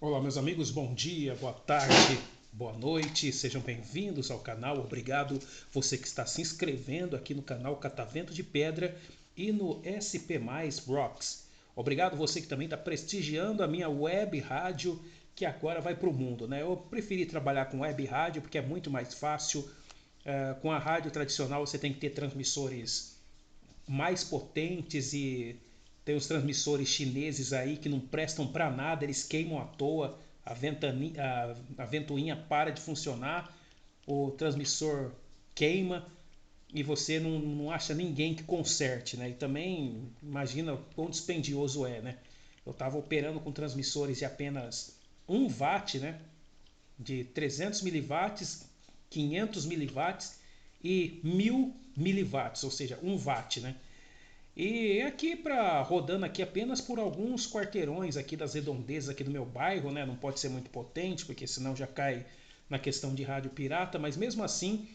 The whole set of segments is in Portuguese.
Olá, meus amigos, bom dia, boa tarde, boa noite, sejam bem-vindos ao canal. Obrigado você que está se inscrevendo aqui no canal Catavento de Pedra e no SP Mais Rocks. Obrigado você que também está prestigiando a minha web rádio, que agora vai para o mundo, né? Eu preferi trabalhar com web rádio porque é muito mais fácil. Com a rádio tradicional você tem que ter transmissores mais potentes e tem os transmissores chineses aí que não prestam para nada, eles queimam à toa, a ventoinha para de funcionar, o transmissor queima e você não acha ninguém que conserte, né? E também imagina quão dispendioso é, né? Eu estava operando com transmissores de apenas 1 watt, né? De 300 miliwatts, 500 miliwatts e 1000 miliwatts, ou seja, 1 watt, né? E aqui para rodando aqui apenas por alguns quarteirões aqui das redondezas aqui do meu bairro, né? Não pode ser muito potente, porque senão já cai na questão de rádio pirata, mas mesmo assim,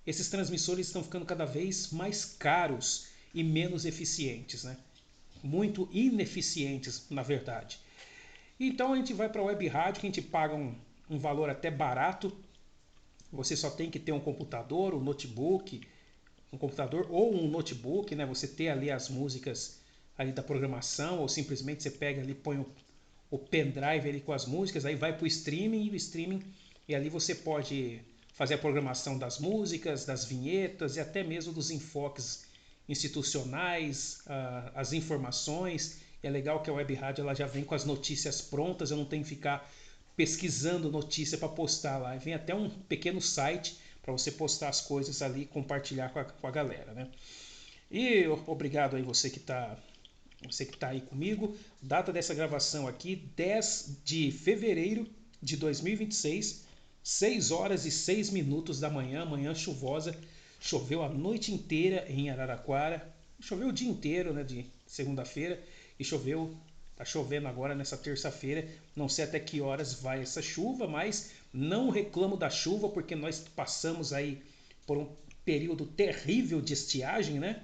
esses transmissores estão ficando cada vez mais caros e menos eficientes, né? Muito ineficientes, na verdade. Então a gente vai para a web rádio, que a gente paga um valor até barato. Você só tem que ter um computador, um notebook, um computador ou um notebook, né? Você ter ali as músicas ali da programação, ou simplesmente você pega ali, põe o pendrive ali com as músicas, aí vai para o streaming, e o streaming, e ali você pode fazer a programação das músicas, das vinhetas e até mesmo dos enfoques institucionais, as informações. É legal que a web rádio ela já vem com as notícias prontas, eu não tenho que ficar pesquisando notícia para postar lá. Vem até um pequeno site para você postar as coisas ali e compartilhar com a galera, né? E obrigado aí você que tá aí comigo. Data dessa gravação aqui, 10 de fevereiro de 2026, 6 horas e 6 minutos da manhã, manhã chuvosa. Choveu a noite inteira em Araraquara. Choveu o dia inteiro, né, de segunda-feira, e tá chovendo agora nessa terça-feira. Não sei até que horas vai essa chuva, mas não reclamo da chuva porque nós passamos aí por um período terrível de estiagem, né?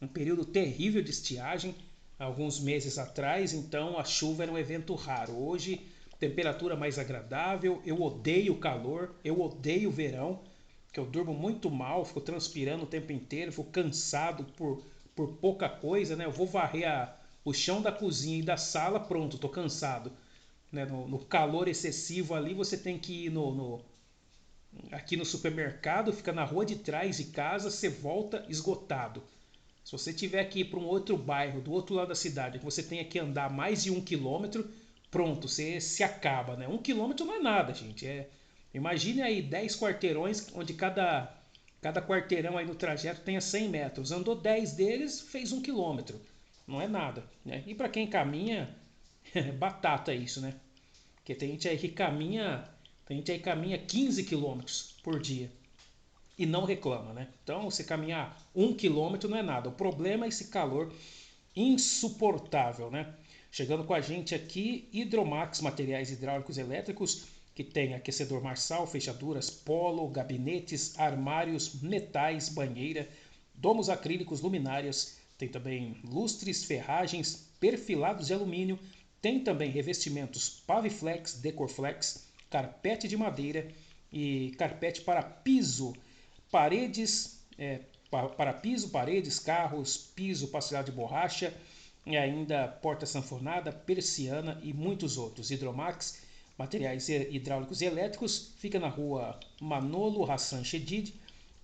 Um período terrível de estiagem alguns meses atrás, então a chuva era um evento raro. Hoje, temperatura mais agradável, eu odeio o calor, eu odeio o verão, que eu durmo muito mal, fico transpirando o tempo inteiro, fico cansado por pouca coisa, né? Eu vou varrer o chão da cozinha e da sala, pronto, tô cansado. Né? No calor excessivo ali, você tem que ir aqui no supermercado, fica na rua de trás de casa, você volta esgotado. Se você tiver que ir para um outro bairro, do outro lado da cidade, que você tenha que andar mais de 1 quilômetro, pronto, você se acaba, né? 1 quilômetro não é nada, gente. Imagine aí 10 quarteirões, onde cada quarteirão aí no trajeto tenha 100 metros. Andou 10 deles, fez 1 quilômetro. Não é nada, né? E para quem caminha, é batata isso, né? Porque tem gente aí que caminha 15 quilômetros por dia e não reclama, né? Então, você caminhar 1 quilômetro não é nada. O problema é esse calor insuportável, né? Chegando com a gente aqui, Hidromax Materiais Hidráulicos Elétricos, que tem aquecedor marçal, fechaduras, polo, gabinetes, armários, metais, banheira, domos acrílicos, luminárias, tem também lustres, ferragens, perfilados de alumínio, tem também revestimentos Paviflex, Decorflex, carpete de madeira e carpete para piso, paredes, para piso, paredes, carros, piso pastelado de borracha e ainda porta sanfonada, persiana e muitos outros. Hidromax, materiais hidráulicos e elétricos, fica na rua Manolo Hassan Shedid,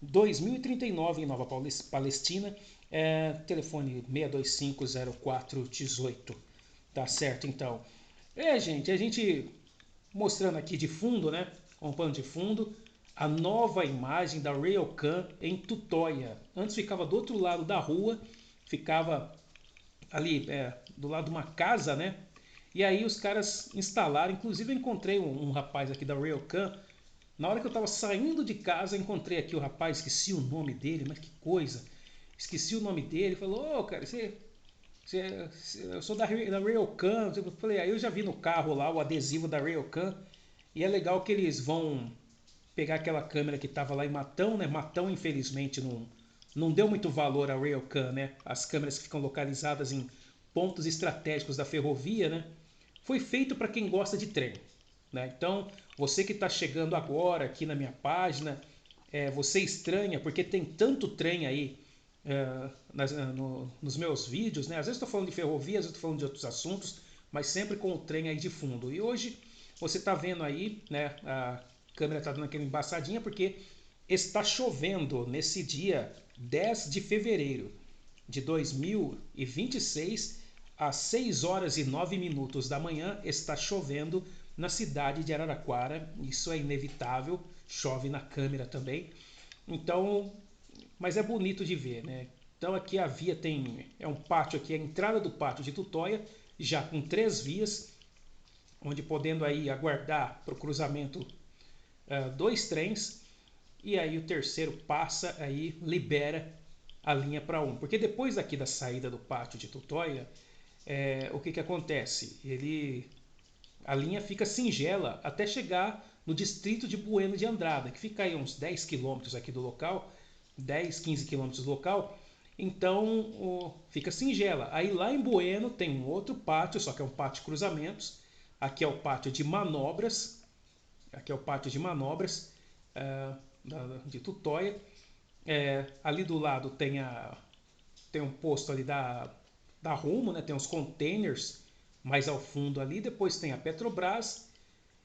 2039 em Nova Palestina, telefone 6250418. Tá certo, então. Gente, a gente mostrando aqui de fundo, né, com um pano de fundo, a nova imagem da Railcan em Tutóia. Antes ficava do outro lado da rua, ficava ali do lado de uma casa, né? E aí os caras instalaram, inclusive eu encontrei um rapaz aqui da Railcan. Na hora que eu estava saindo de casa, eu encontrei aqui o rapaz, esqueci o nome dele, mas que coisa. Esqueci o nome dele, falou, cara, eu sou da Railcan. Eu falei, aí eu já vi no carro lá o adesivo da Railcan. E é legal que eles vão pegar aquela câmera que estava lá em Matão, né? Matão, infelizmente, não deu muito valor à Railcan, né? As câmeras que ficam localizadas em pontos estratégicos da ferrovia, né? Foi feito para quem gosta de trem. né? Então, você que está chegando agora aqui na minha página, você estranha porque tem tanto trem aí nos meus vídeos, né? Às vezes estou falando de ferrovia, às vezes estou falando de outros assuntos, mas sempre com o trem aí de fundo. E hoje você está vendo aí, né? A câmera está dando aquela embaçadinha porque está chovendo nesse dia 10 de fevereiro de 2026, às 6 horas e 9 minutos da manhã, está chovendo na cidade de Araraquara. Isso é inevitável, chove na câmera também. Então, mas é bonito de ver, né? Então aqui a via é um pátio aqui, a entrada do pátio de Tutóia, já com 3 vias, onde podendo aí aguardar para o cruzamento 2 trens, e aí o terceiro passa aí, libera a linha para um. Porque depois aqui da saída do pátio de Tutóia, o que acontece? A linha fica singela até chegar no distrito de Bueno de Andrada, que fica aí uns 10 quilômetros aqui do local, 10, 15 quilômetros do local. Então fica singela. Aí lá em Bueno tem um outro pátio, só que é um pátio de cruzamentos. Aqui é o pátio de manobras. Aqui é o pátio de manobras de Tutóia. Ali do lado tem um posto ali da Rumo, né? Tem uns containers mais ao fundo ali. Depois tem a Petrobras.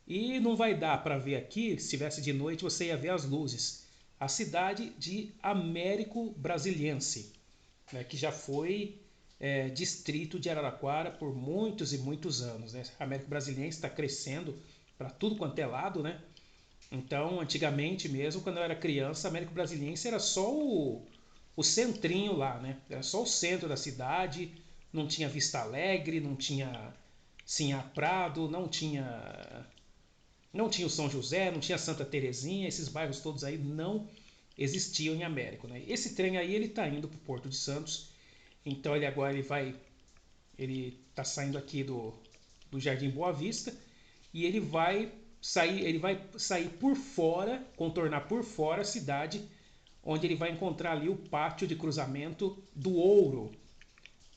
E não vai dar para ver aqui, se tivesse de noite você ia ver as luzes. A cidade de Américo Brasiliense, né? Que já foi distrito de Araraquara por muitos e muitos anos. Né? Américo Brasiliense está crescendo para tudo quanto é lado, né? Então, antigamente mesmo, quando eu era criança, Américo Brasiliense era só o centrinho lá, né? Era só o centro da cidade, não tinha Vista Alegre, não tinha Sinhá Prado, não tinha o São José, não tinha Santa Terezinha, esses bairros todos aí não existiam em Américo, né? Esse trem aí ele está indo para o Porto de Santos, então ele está saindo aqui do Jardim Boa Vista e ele vai sair por fora, contornar por fora a cidade, onde ele vai encontrar ali o pátio de cruzamento do Ouro.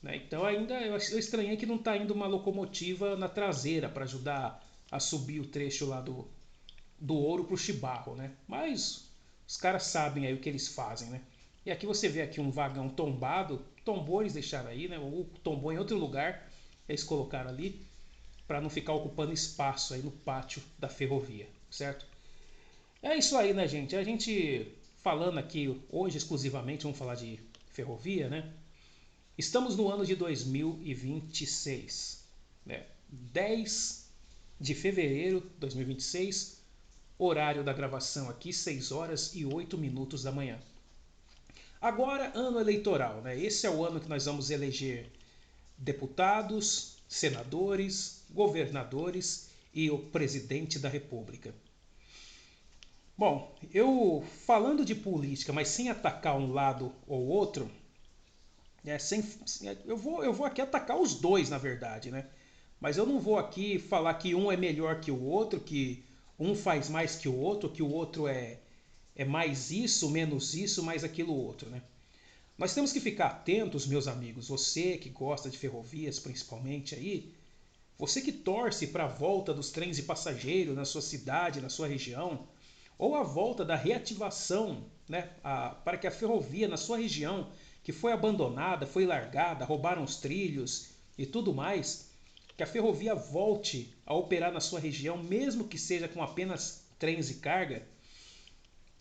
Né? Então ainda eu estranhei que não está indo uma locomotiva na traseira para ajudar a subir o trecho lá do Ouro para o Chibarro. Né? Mas os caras sabem aí o que eles fazem. Né? E aqui você vê aqui um vagão tombado, tombou eles deixaram aí, né? Ou tombou em outro lugar, eles colocaram ali para não ficar ocupando espaço aí no pátio da ferrovia, certo? É isso aí, né, gente? A gente falando aqui hoje exclusivamente, vamos falar de ferrovia, né? Estamos no ano de 2026, né? 10 de fevereiro de 2026, horário da gravação aqui, 6 horas e 8 minutos da manhã. Agora, ano eleitoral, né? Esse é o ano que nós vamos eleger deputados, senadores, governadores e o presidente da República. Bom, eu falando de política, mas sem atacar um lado ou outro, eu vou aqui atacar os dois, na verdade, né? Mas eu não vou aqui falar que um é melhor que o outro, que um faz mais que o outro é mais isso, menos isso, mais aquilo outro, né? Nós temos que ficar atentos, meus amigos, você que gosta de ferrovias principalmente aí, você que torce para a volta dos trens de passageiro na sua cidade, na sua região, ou a volta da reativação, né, para que a ferrovia na sua região, que foi abandonada, foi largada, roubaram os trilhos e tudo mais, que a ferrovia volte a operar na sua região, mesmo que seja com apenas trens de carga.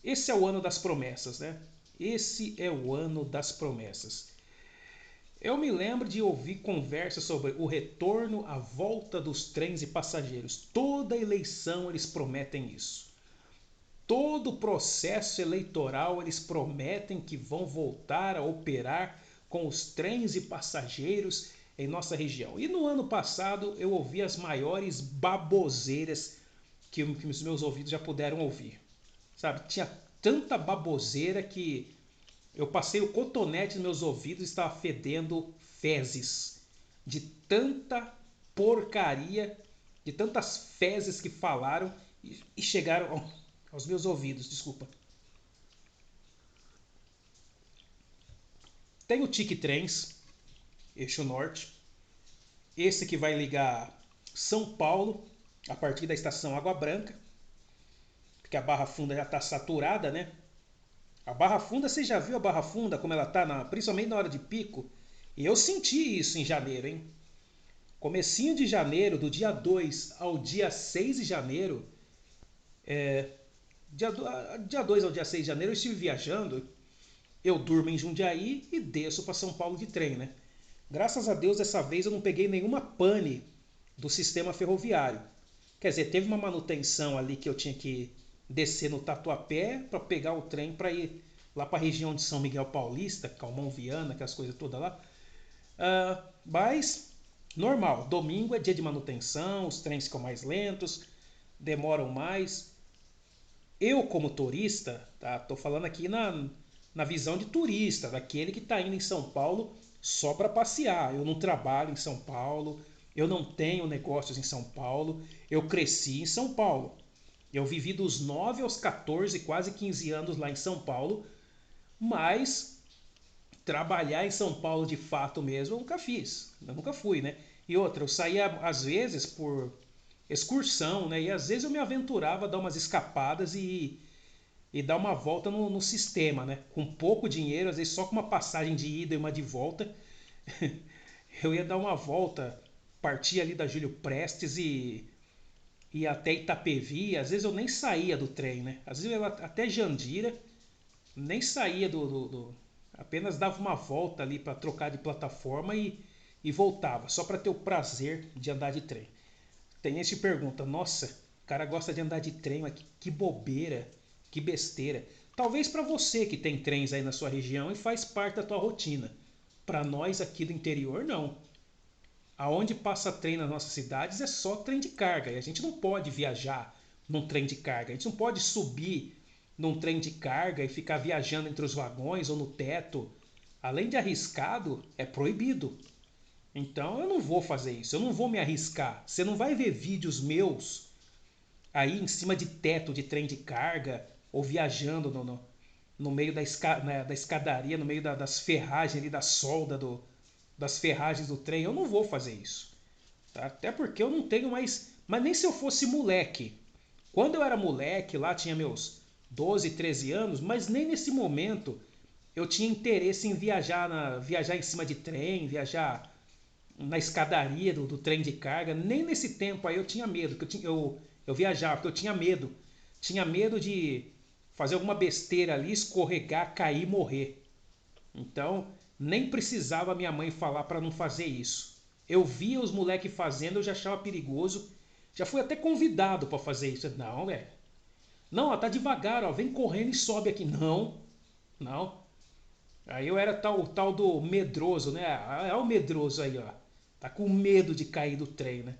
Esse é o ano das promessas, né? Esse é o ano das promessas. Eu me lembro de ouvir conversas sobre o retorno, a volta dos trens e passageiros. Toda eleição eles prometem isso. Todo o processo eleitoral eles prometem que vão voltar a operar com os trens e passageiros em nossa região. E no ano passado eu ouvi as maiores baboseiras que os meus ouvidos já puderam ouvir. Sabe, tinha tanta baboseira que eu passei o cotonete nos meus ouvidos e estava fedendo fezes. De tanta porcaria, de tantas fezes que falaram e chegaram aos meus ouvidos, desculpa. Tem o Tique Trens, eixo norte. Esse que vai ligar São Paulo a partir da estação Água Branca, porque a Barra Funda já está saturada, né? A Barra Funda, você já viu a Barra Funda como ela está, principalmente na hora de pico? E eu senti isso em janeiro, hein? Comecinho de janeiro, do dia 2 ao dia 6 de janeiro, dia 2 ao dia 6 de janeiro eu estive viajando, eu durmo em Jundiaí e desço para São Paulo de trem, né? Graças a Deus dessa vez eu não peguei nenhuma pane do sistema ferroviário. Quer dizer, teve uma manutenção ali que eu tinha que descer no Tatuapé para pegar o trem para ir lá para a região de São Miguel Paulista, Calmon Viana, aquelas coisas todas lá. Mas normal, domingo é dia de manutenção, os trens ficam mais lentos, demoram mais. Eu, como turista, tá? Tô falando aqui na visão de turista, daquele que está indo em São Paulo só para passear. Eu não trabalho em São Paulo, eu não tenho negócios em São Paulo, eu cresci em São Paulo. Eu vivi dos 9 aos 14, quase 15 anos lá em São Paulo, mas trabalhar em São Paulo de fato mesmo eu nunca fiz. Eu nunca fui, né? E outra, eu saía às vezes por excursão, né? E às vezes eu me aventurava a dar umas escapadas e dar uma volta no sistema, né? Com pouco dinheiro, às vezes só com uma passagem de ida e uma de volta, eu ia dar uma volta, partir ali da Júlio Prestes e até Itapevi. Às vezes eu nem saía do trem, né? Às vezes eu ia até Jandira, nem saía apenas dava uma volta ali para trocar de plataforma e voltava, só para ter o prazer de andar de trem. Tem gente que pergunta, nossa, o cara gosta de andar de trem, mas que bobeira, que besteira. Talvez para você que tem trens aí na sua região e faz parte da tua rotina. Para nós aqui do interior, não. Aonde passa trem nas nossas cidades é só trem de carga. E a gente não pode viajar num trem de carga. A gente não pode subir num trem de carga e ficar viajando entre os vagões ou no teto. Além de arriscado, é proibido. Então eu não vou fazer isso, eu não vou me arriscar. Você não vai ver vídeos meus aí em cima de teto de trem de carga ou viajando no meio da escadaria, no meio das ferragens ali, da solda das ferragens do trem. Eu não vou fazer isso. Tá? Até porque eu não tenho mais. Mas nem se eu fosse moleque. Quando eu era moleque, lá tinha meus 12, 13 anos, mas nem nesse momento eu tinha interesse em viajar em cima de trem, viajar na escadaria do trem de carga. Nem nesse tempo aí eu tinha medo, porque eu viajava, porque eu tinha medo. Tinha medo de fazer alguma besteira ali, escorregar, cair e morrer. Então, nem precisava minha mãe falar para não fazer isso. Eu via os moleques fazendo, eu já achava perigoso. Já fui até convidado para fazer isso. Não, velho. Não, ó, tá devagar, ó, vem correndo e sobe aqui. Não, não. Aí eu era o tal do medroso, né? É o medroso aí, ó. Tá com medo de cair do trem, né?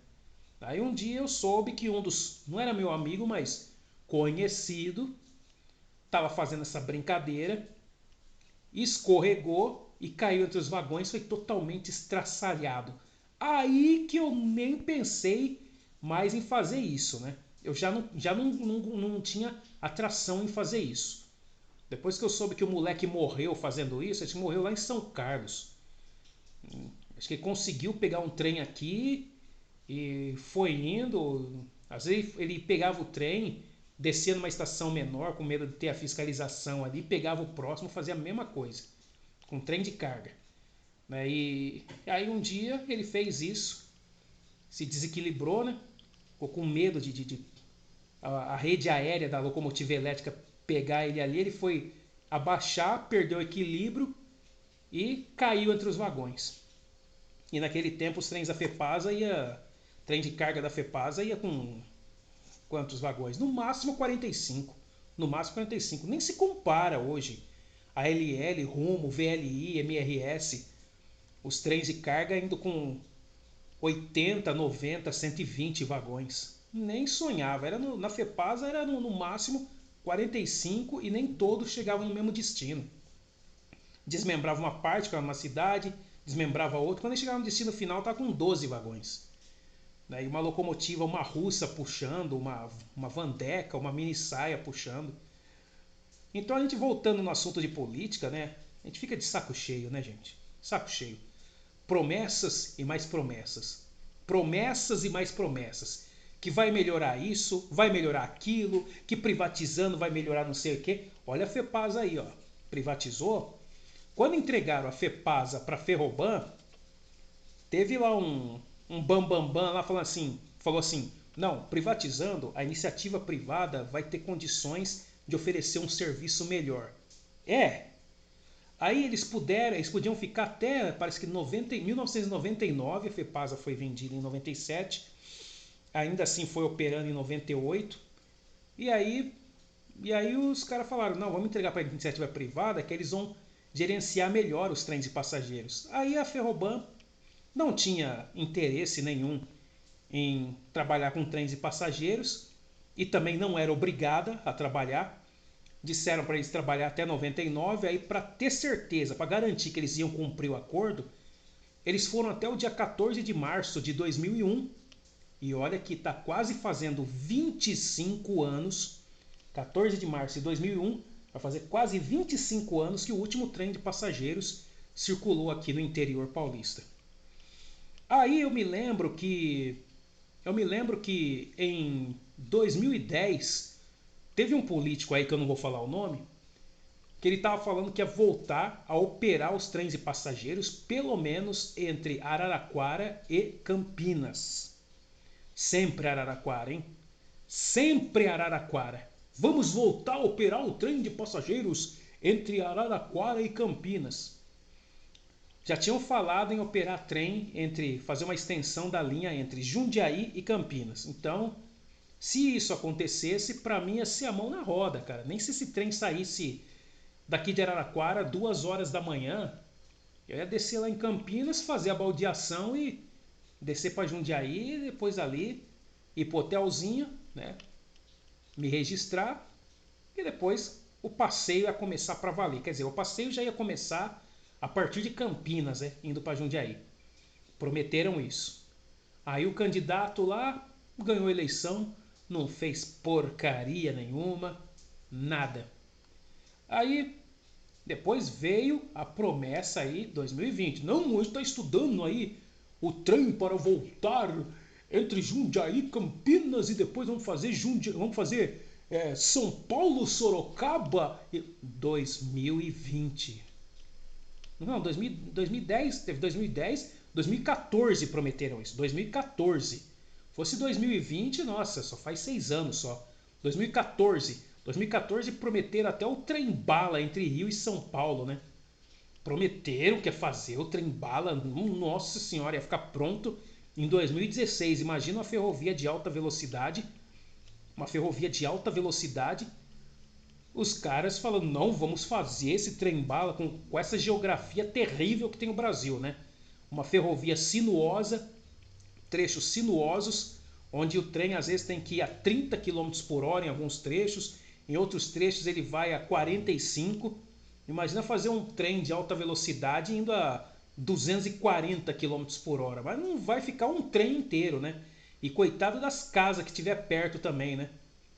Aí um dia eu soube que não era meu amigo, mas conhecido, tava fazendo essa brincadeira, escorregou e caiu entre os vagões, foi totalmente estraçalhado. Aí que eu nem pensei mais em fazer isso, né? Eu já não tinha atração em fazer isso. Depois que eu soube que o moleque morreu fazendo isso, ele morreu lá em São Carlos. Acho que ele conseguiu pegar um trem aqui e foi indo. Às vezes ele pegava o trem, descia numa estação menor, com medo de ter a fiscalização ali, pegava o próximo, fazia a mesma coisa, com trem de carga. Né? E aí um dia ele fez isso, se desequilibrou, né? Ficou com medo de a rede aérea da locomotiva elétrica pegar ele ali. Ele foi abaixar, perdeu o equilíbrio e caiu entre os vagões. E naquele tempo os trens da FEPASA trem de carga da FEPASA ia com quantos vagões? No máximo 45. No máximo 45. Nem se compara hoje a LL, Rumo, VLI, MRS, os trens de carga indo com 80, 90, 120 vagões. Nem sonhava. Na FEPASA era no máximo 45 e nem todos chegavam no mesmo destino. Desmembrava uma parte, que era uma cidade, desmembrava outra. Quando ele chegava no destino final, estava com 12 vagões. E uma locomotiva, uma russa puxando, uma Vandeca, uma mini saia puxando. Então a gente voltando no assunto de política, né? A gente fica de saco cheio, né, gente? Saco cheio. Promessas e mais promessas. Promessas e mais promessas. que vai melhorar isso, vai melhorar aquilo, que privatizando vai melhorar não sei o quê. Olha a Fepasa aí, ó. Privatizou. Quando entregaram a Fepasa para a Ferroban, teve lá um bambambam lá falou assim, não, privatizando, a iniciativa privada vai ter condições de oferecer um serviço melhor. Aí eles podiam ficar até, parece que 1999, a Fepasa foi vendida em 97, ainda assim foi operando em 98, e aí, e aí os caras falaram, não, vamos entregar para a iniciativa privada que eles vão gerenciar melhor os trens de passageiros. Aí a Ferroban não tinha interesse nenhum em trabalhar com trens de passageiros e também não era obrigada a trabalhar. Disseram para eles trabalhar até 99, aí para ter certeza, para garantir que eles iam cumprir o acordo, eles foram até o dia 14 de março de 2001, e olha que está quase fazendo 25 anos, 14 de março de 2001, vai fazer quase 25 anos que o último trem de passageiros circulou aqui no interior paulista. Aí eu me lembro que em 2010 teve um político aí que eu não vou falar o nome, que ele estava falando que ia voltar a operar os trens de passageiros pelo menos entre Araraquara e Campinas. Sempre Araraquara, hein? Sempre Araraquara. Vamos voltar a operar o trem de passageiros entre Araraquara e Campinas. Já tinham falado em operar trem fazer uma extensão da linha entre Jundiaí e Campinas. Então, se isso acontecesse, para mim ia ser a mão na roda, cara. Nem se esse trem saísse daqui de Araraquara 2 horas da manhã, eu ia descer lá em Campinas, fazer a baldeação e descer para Jundiaí, depois ali ir pro hotelzinho, né? Me registrar e depois o passeio ia começar para valer. Quer dizer, o passeio já ia começar a partir de Campinas, né? Indo para Jundiaí. Prometeram isso. Aí o candidato lá ganhou a eleição, não fez porcaria nenhuma, nada. Aí depois veio a promessa aí, 2020. Não, a gente está estudando aí o trem para voltar entre Jundiaí e Campinas e depois vamos fazer São Paulo, Sorocaba. 2020. Não, 2010, teve 2010, 2014 prometeram isso. 2014. Fosse 2020, nossa, só faz 6 anos só. 2014 prometeram até o trem-bala entre Rio e São Paulo, né? Prometeram que ia fazer o trem-bala, nossa senhora, ia ficar pronto em 2016. Imagina uma ferrovia de alta velocidade, os caras falando, não, vamos fazer esse trem-bala com essa geografia terrível que tem o Brasil, né? Uma ferrovia sinuosa, trechos sinuosos, onde o trem às vezes tem que ir a 30 km por hora em alguns trechos, em outros trechos ele vai a 45. Imagina fazer um trem de alta velocidade indo a 240 km por hora, mas não vai ficar um trem inteiro, né? E coitado das casas que tiver perto também, né?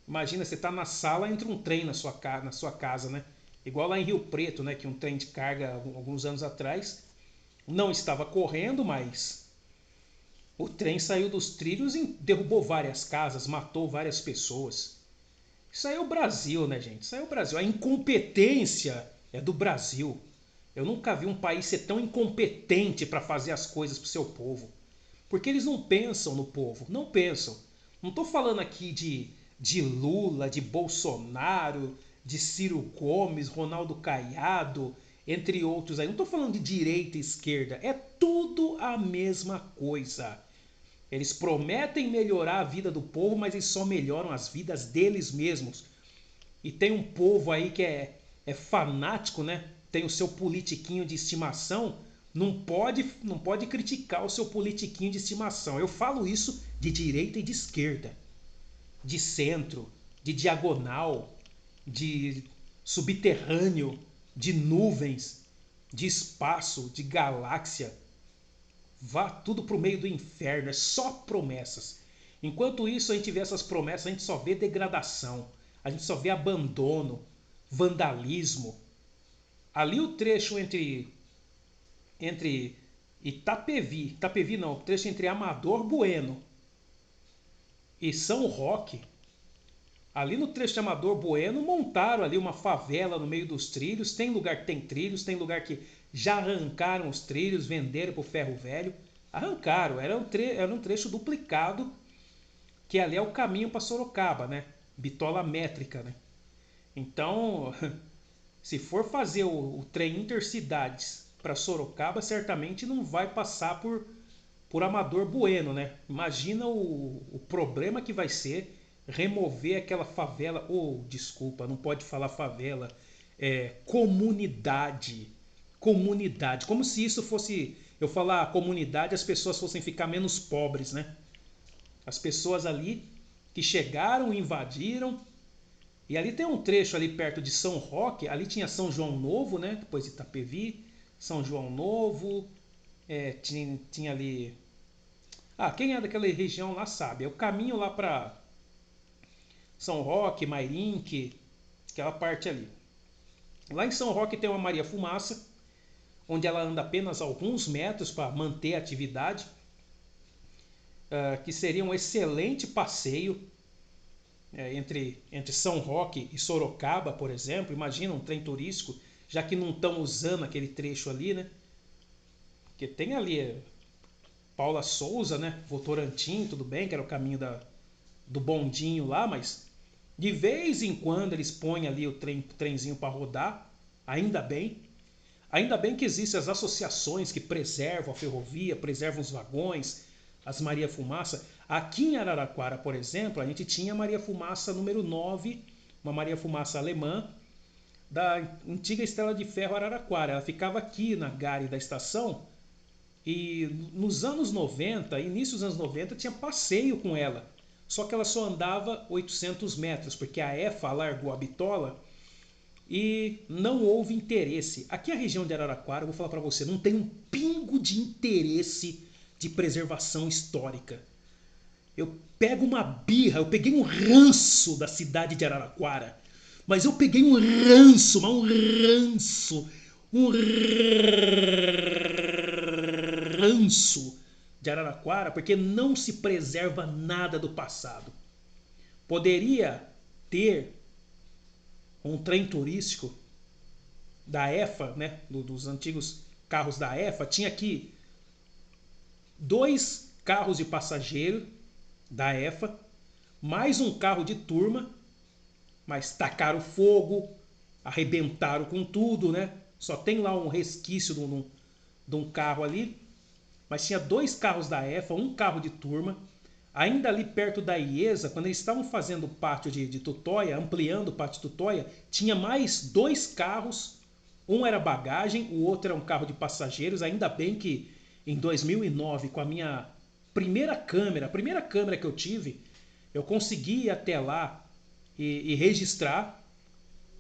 Imagina, você tá na sala, entra um trem na sua casa, né? Igual lá em Rio Preto, né? Que um trem de carga, alguns anos atrás, não estava correndo, mas o trem saiu dos trilhos e derrubou várias casas, matou várias pessoas. Isso aí é o Brasil, né, gente? Isso aí é o Brasil. A incompetência é do Brasil. Eu nunca vi um país ser tão incompetente para fazer as coisas pro seu povo. Porque eles não pensam no povo. Não pensam. Não estou falando aqui de Lula, de Bolsonaro, de Ciro Gomes, Ronaldo Caiado, entre outros aí. Não estou falando de direita e esquerda. É tudo a mesma coisa. Eles prometem melhorar a vida do povo, mas eles só melhoram as vidas deles mesmos. E tem um povo aí que é fanático, né? Tem o seu politiquinho de estimação. Não pode criticar o seu politiquinho de estimação. Eu falo isso de direita e de esquerda, de centro, de diagonal, de subterrâneo, de nuvens, de espaço, de galáxia. Vá tudo pro meio do inferno, é só promessas. Enquanto isso a gente vê essas promessas, a gente só vê degradação, a gente só vê abandono, vandalismo. Ali o trecho entre Itapevi não, o trecho entre Amador Bueno e São Roque, ali no trecho de Amador Bueno, montaram ali uma favela no meio dos trilhos. Tem lugar que tem trilhos, tem lugar que já arrancaram os trilhos, venderam para o ferro velho. Arrancaram, era um trecho duplicado, que ali é o caminho para Sorocaba, né? Bitola métrica, né? Então, se for fazer o trem intercidades para Sorocaba, certamente não vai passar por Amador Bueno, né? Imagina o problema que vai ser remover aquela favela, ou desculpa, não pode falar favela, comunidade. Comunidade, como se isso fosse, eu falar comunidade, as pessoas fossem ficar menos pobres, né? As pessoas ali que chegaram, invadiram, e ali tem um trecho ali perto de São Roque, ali tinha São João Novo, né? Depois de Itapevi, São João Novo, tinha ali. Ah, quem é daquela região lá sabe. É o caminho lá para São Roque, Mairinque, aquela parte ali. Lá em São Roque tem uma Maria Fumaça, onde ela anda apenas alguns metros para manter a atividade, que seria um excelente passeio entre São Roque e Sorocaba, por exemplo. Imagina um trem turístico, já que não estão usando aquele trecho ali, né? Porque tem ali Paula Souza, né? Votorantim, tudo bem, que era o caminho do bondinho lá, mas de vez em quando eles põem ali o trenzinho para rodar, ainda bem. Ainda bem que existem as associações que preservam a ferrovia, preservam os vagões, as Maria Fumaça. Aqui em Araraquara, por exemplo, a gente tinha a Maria Fumaça número 9, uma Maria Fumaça alemã, da antiga Estrela de Ferro Araraquara. Ela ficava aqui na gare da estação e nos anos 90, início dos anos 90, tinha passeio com ela. Só que ela só andava 800 metros, porque a EFA largou a bitola e não houve interesse. Aqui a região de Araraquara, eu vou falar para você, não tem um pingo de interesse de preservação histórica. Eu pego uma birra, eu peguei um ranço da cidade de Araraquara, mas eu peguei um ranço, um ranço de Araraquara, porque não se preserva nada do passado. Poderia ter um trem turístico da EFA, né, dos antigos carros da EFA, tinha aqui 2 carros de passageiro da EFA, mais um carro de turma, mas tacaram fogo, arrebentaram com tudo, né? Só tem lá um resquício de um carro ali, mas tinha 2 carros da EFA, um carro de turma. Ainda ali perto da IESA, quando eles estavam fazendo o pátio de Tutóia, ampliando o pátio de Tutóia, tinha mais 2 carros. Um era bagagem, o outro era um carro de passageiros. Ainda bem que em 2009, com a minha primeira câmera, a primeira câmera que eu tive, eu consegui ir até lá e registrar.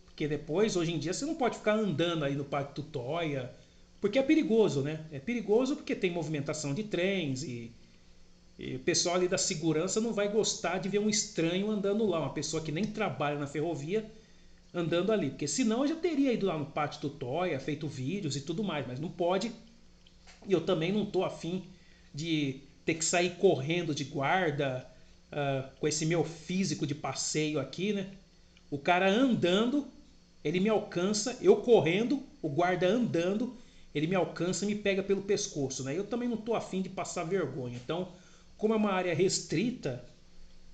Porque depois, hoje em dia, você não pode ficar andando aí no pátio de Tutóia, porque é perigoso, né? É perigoso porque tem movimentação de trens e o pessoal ali da segurança não vai gostar de ver um estranho andando lá, uma pessoa que nem trabalha na ferrovia andando ali. Porque senão eu já teria ido lá no pátio do Toia, feito vídeos e tudo mais, mas não pode. E eu também não estou afim de ter que sair correndo de guarda com esse meu físico de passeio aqui, né? O cara andando, ele me alcança, eu correndo, o guarda andando, ele me alcança e me pega pelo pescoço, né? Eu também não estou afim de passar vergonha. Então, como é uma área restrita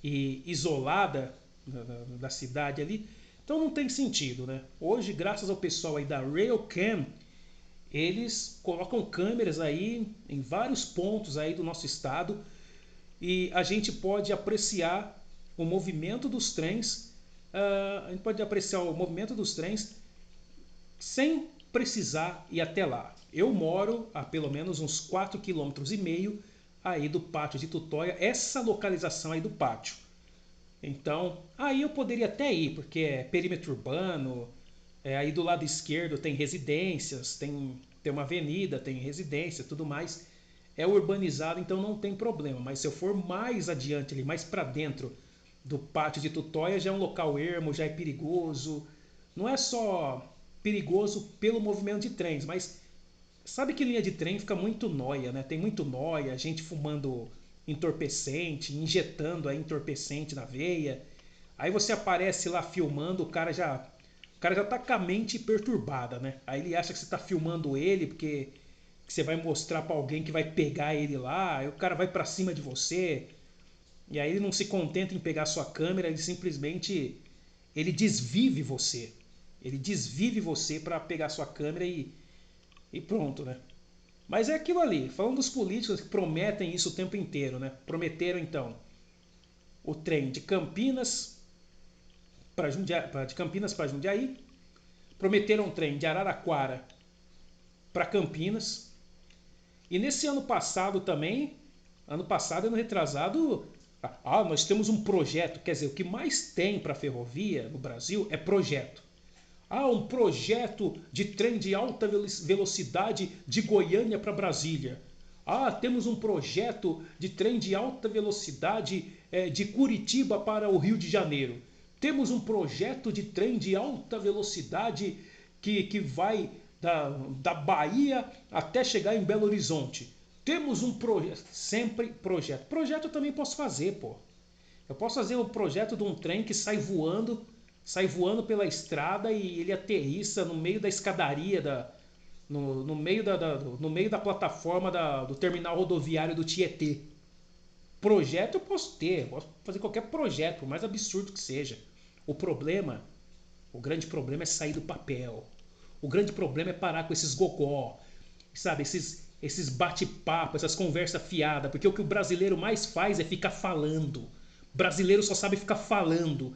e isolada da cidade ali, então não tem sentido, né? Hoje, graças ao pessoal aí da Railcam, eles colocam câmeras aí em vários pontos aí do nosso estado e a gente pode apreciar o movimento dos trens, a gente pode apreciar o movimento dos trens sem precisar ir até lá. Eu moro a pelo menos uns 4,5 km aí do pátio de Tutóia, essa localização aí do pátio. Então, aí eu poderia até ir, porque é perímetro urbano, aí do lado esquerdo tem residências, tem uma avenida, tem residência, tudo mais. É urbanizado, então não tem problema. Mas se eu for mais adiante ali, mais para dentro do pátio de Tutóia, já é um local ermo, já é perigoso. Não é só perigoso pelo movimento de trens, mas sabe que linha de trem fica muito nóia, né? Tem muito nóia, gente fumando entorpecente, injetando aí entorpecente na veia. Aí você aparece lá filmando, o cara já tá com a mente perturbada, né? Aí ele acha que você tá filmando ele porque que você vai mostrar pra alguém que vai pegar ele lá, aí o cara vai pra cima de você. E aí ele não se contenta em pegar sua câmera, ele simplesmente ele desvive você. Ele desvive você para pegar sua câmera e pronto, né? Mas é aquilo ali, falando dos políticos que prometem isso o tempo inteiro, né? Prometeram então o trem de Campinas para Jundiaí, prometeram um trem de Araraquara para Campinas. E nesse ano passado também, ano retrasado, nós temos um projeto, quer dizer, o que mais tem para ferrovia no Brasil é projeto. Um projeto de trem de alta velocidade de Goiânia para Brasília. Temos um projeto de trem de alta velocidade de Curitiba para o Rio de Janeiro. Temos um projeto de trem de alta velocidade que vai da Bahia até chegar em Belo Horizonte. Temos um projeto, sempre projeto. Projeto eu também posso fazer, pô. Eu posso fazer o projeto de um trem que sai voando pela estrada e ele aterrissa no meio da escadaria, no meio da plataforma do terminal rodoviário do Tietê. Projeto eu posso ter, eu posso fazer qualquer projeto, por mais absurdo que seja. O problema, o grande problema é sair do papel. O grande problema é parar com esses gogó, sabe, esses bate-papo, essas conversas fiadas, porque o que o brasileiro mais faz é ficar falando. O brasileiro só sabe ficar falando.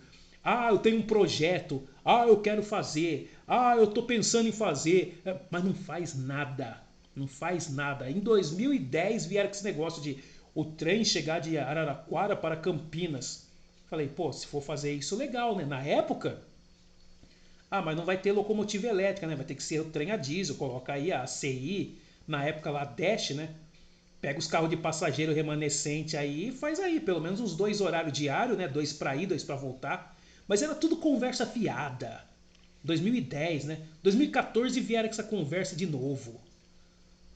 Eu tenho um projeto. Eu quero fazer. Eu tô pensando em fazer. Mas não faz nada. Não faz nada. Em 2010 vieram com esse negócio de o trem chegar de Araraquara para Campinas. Falei, pô, se for fazer isso, legal, né? Na época, mas não vai ter locomotiva elétrica, né? Vai ter que ser o trem a diesel. Coloca aí a CI, na época lá, Dash, né? Pega os carros de passageiro remanescente aí e faz aí, pelo menos uns 2 horários diários, né? 2 para ir, 2 para voltar. Mas era tudo conversa fiada. 2010, né? 2014 vieram com essa conversa de novo.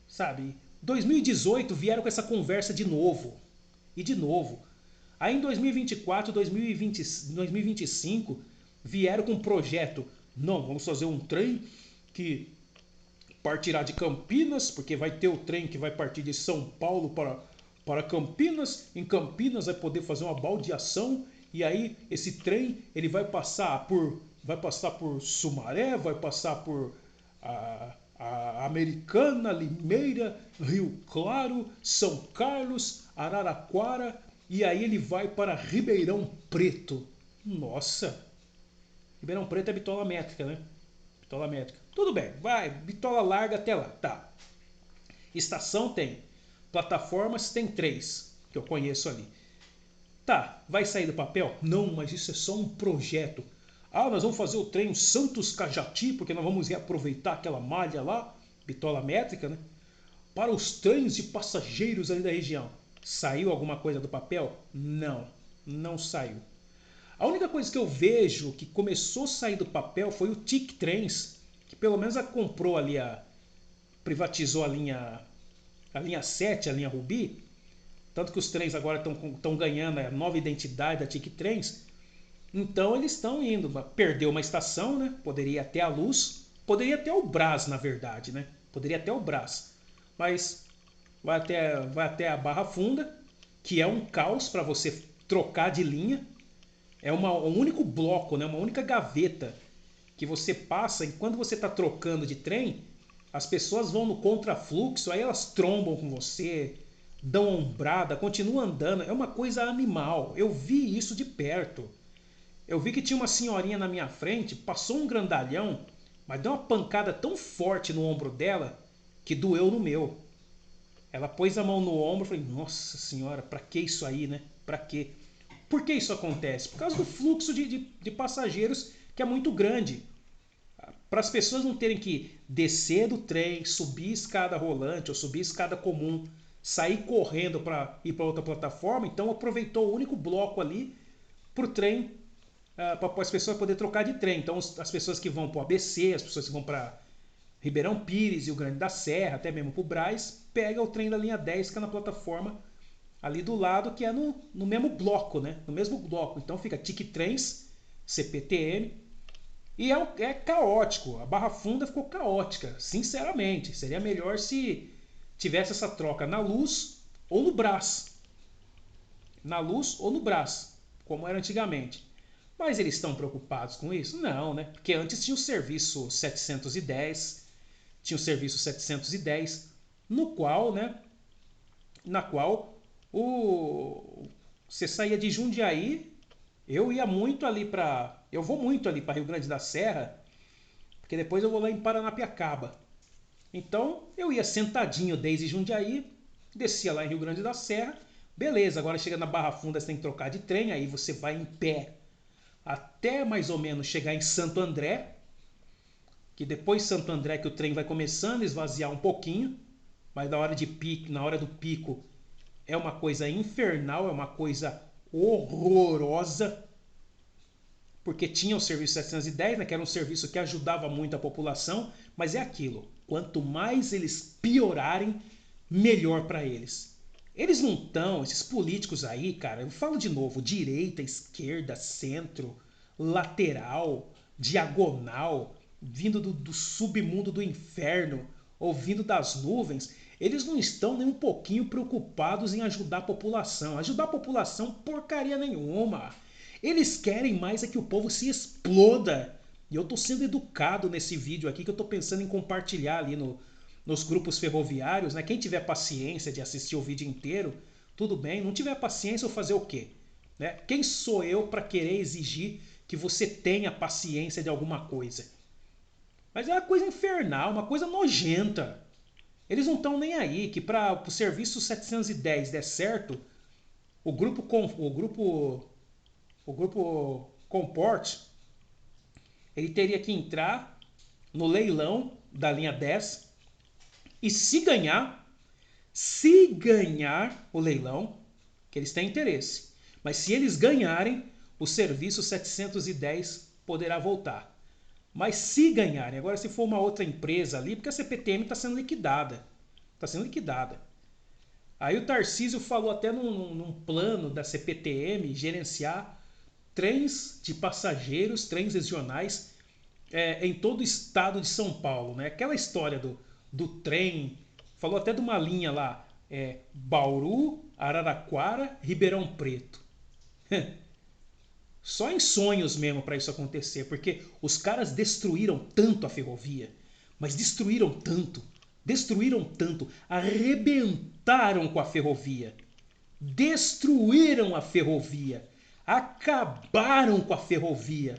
Sabe? 2018 vieram com essa conversa de novo. E de novo. Aí em 2024, 2025 vieram com um projeto. Não, vamos fazer um trem que partirá de Campinas, porque vai ter o trem que vai partir de São Paulo para Campinas. Em Campinas vai poder fazer uma baldeação e aí esse trem ele vai passar por Sumaré, vai passar por a Americana, Limeira, Rio Claro, São Carlos, Araraquara e aí ele vai para Ribeirão Preto. Nossa! Ribeirão Preto é bitola métrica, né? Bitola métrica. Tudo bem, vai, bitola larga até lá. Tá. Estação tem. Plataformas tem 3, que eu conheço ali. Tá, vai sair do papel? Não, mas isso é só um projeto. Nós vamos fazer o trem Santos Cajati, porque nós vamos reaproveitar aquela malha lá, bitola métrica, né? Para os trens de passageiros ali da região. Saiu alguma coisa do papel? Não, não saiu. A única coisa que eu vejo que começou a sair do papel foi o TIC Trens, que pelo menos comprou ali privatizou a linha 7, a linha Rubi. Tanto que os trens agora estão ganhando a nova identidade da TIC Trens. Então eles estão indo. Perdeu uma estação, né? Poderia ir até a Luz. Poderia até o Brás, na verdade, né? Poderia até o Brás. Mas vai até a Barra Funda, que é um caos para você trocar de linha. É um único bloco, né? Uma única gaveta que você passa. E quando você está trocando de trem, as pessoas vão no contrafluxo, aí elas trombam com você, dão ombrada, continuam andando. É uma coisa animal. Eu vi isso de perto. Eu vi que tinha uma senhorinha na minha frente, passou um grandalhão, mas deu uma pancada tão forte no ombro dela que doeu no meu. Ela pôs a mão no ombro e falei, nossa senhora, pra que isso aí, né? Pra quê? Por que isso acontece? Por causa do fluxo de passageiros que é muito grande. Para as pessoas não terem que descer do trem, subir escada rolante ou subir escada comum, sair correndo para ir para outra plataforma, então aproveitou o único bloco ali para o trem, para as pessoas poderem trocar de trem. Então as pessoas que vão para o ABC, as pessoas que vão para Ribeirão Pires, Rio Grande da Serra, até mesmo para o Brás, pega o trem da linha 10 que é na plataforma ali do lado, que é no mesmo bloco, né? No mesmo bloco. Então fica TIC-Trens, CPTM, e é caótico. A Barra Funda ficou caótica, sinceramente. Seria melhor se tivesse essa troca na Luz ou no Brás. Na Luz ou no Brás, como era antigamente. Mas eles estão preocupados com isso? Não, né? Porque antes tinha o serviço 710, tinha o serviço 710, no qual, né, na qual você saía de Jundiaí, eu vou muito ali para Rio Grande da Serra, porque depois eu vou lá em Paranapiacaba. Então eu ia sentadinho desde Jundiaí, descia lá em Rio Grande da Serra, beleza, agora chega na Barra Funda você tem que trocar de trem, aí você vai em pé até mais ou menos chegar em Santo André, que depois de Santo André que o trem vai começando a esvaziar um pouquinho, mas na hora do pico é uma coisa infernal, é uma coisa horrorosa, porque tinha o serviço 710, né, que era um serviço que ajudava muito a população, mas é aquilo, quanto mais eles piorarem, melhor para eles. Eles não estão, esses políticos aí, cara, eu falo de novo, direita, esquerda, centro, lateral, diagonal, vindo do submundo do inferno, ou vindo das nuvens, eles não estão nem um pouquinho preocupados em ajudar a população. Ajudar a população porcaria nenhuma. Eles querem mais é que o povo se exploda. E eu tô sendo educado nesse vídeo aqui que eu tô pensando em compartilhar ali nos grupos ferroviários, né? Quem tiver paciência de assistir o vídeo inteiro, tudo bem. Não tiver paciência, eu fazer o quê? Né? Quem sou eu para querer exigir que você tenha paciência de alguma coisa? Mas é uma coisa infernal, uma coisa nojenta. Eles não estão nem aí que para o serviço 710 der certo, o grupo Comport, ele teria que entrar no leilão da linha 10 e se ganhar o leilão, que eles têm interesse, mas se eles ganharem, o serviço 710 poderá voltar. Mas se ganharem, agora se for uma outra empresa ali, porque a CPTM está sendo liquidada. Está sendo liquidada. Aí o Tarcísio falou até num plano da CPTM gerenciar trens de passageiros, trens regionais em todo o estado de São Paulo. Né? Aquela história do trem, falou até de uma linha lá, Bauru, Araraquara, Ribeirão Preto. Só em sonhos mesmo para isso acontecer, porque os caras destruíram tanto a ferrovia, mas destruíram tanto, arrebentaram com a ferrovia, destruíram a ferrovia, acabaram com a ferrovia.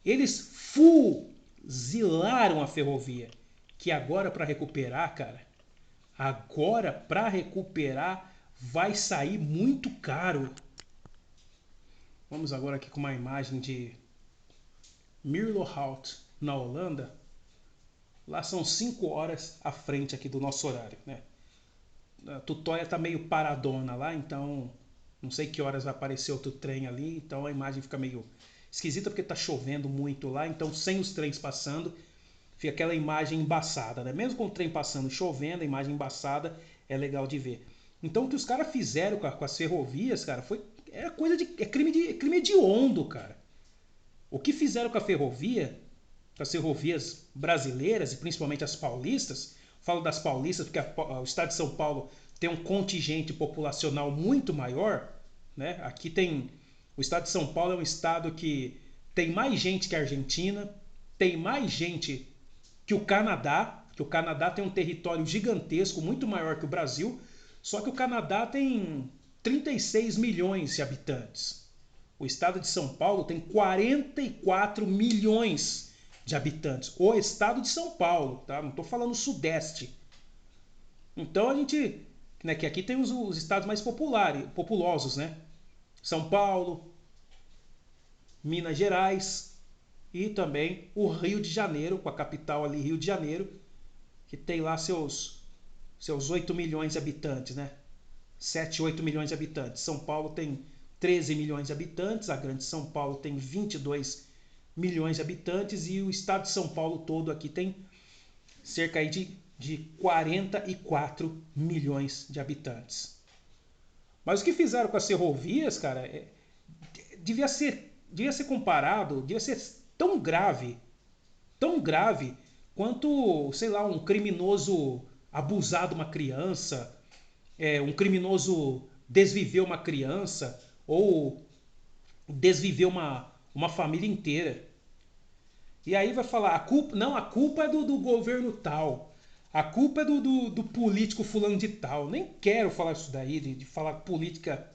Eles fuzilaram a ferrovia, que agora para recuperar, cara, agora para recuperar vai sair muito caro. Vamos agora aqui com uma imagem de Mirlohout, na Holanda. Lá são 5 horas à frente aqui do nosso horário, né? A Tutóia tá meio paradona lá, então não sei que horas vai aparecer outro trem ali, então a imagem fica meio esquisita porque tá chovendo muito lá, então sem os trens passando, fica aquela imagem embaçada, né? Mesmo com o trem passando chovendo, a imagem embaçada é legal de ver. Então o que os caras fizeram com as ferrovias, cara, é crime hediondo, cara. O que fizeram com a ferrovia, com as ferrovias brasileiras e principalmente as paulistas, falo das paulistas porque o estado de São Paulo tem um contingente populacional muito maior, né? Aqui tem o estado de São Paulo é um estado que tem mais gente que a Argentina, tem mais gente que o Canadá tem um território gigantesco, muito maior que o Brasil, só que o Canadá tem 36 milhões de habitantes. O estado de São Paulo tem 44 milhões de habitantes. O estado de São Paulo, tá? Não estou falando sudeste. Então a gente, né, que aqui tem os estados mais populosos, né? São Paulo, Minas Gerais e também o Rio de Janeiro, com a capital ali, Rio de Janeiro, que tem lá seus 8 milhões de habitantes, né? 7, 8 milhões de habitantes. São Paulo tem 13 milhões de habitantes, a Grande São Paulo tem 22 milhões de habitantes e o estado de São Paulo todo aqui tem cerca aí de 44 milhões de habitantes. Mas o que fizeram com as ferrovias, cara, devia ser comparado, devia ser tão grave quanto, sei lá, um criminoso abusar de uma criança, um criminoso desviver uma criança ou desviver uma família inteira. E aí vai falar, a culpa, não, a culpa é do governo tal. A culpa é do político fulano de tal. Nem quero falar isso daí, de falar política,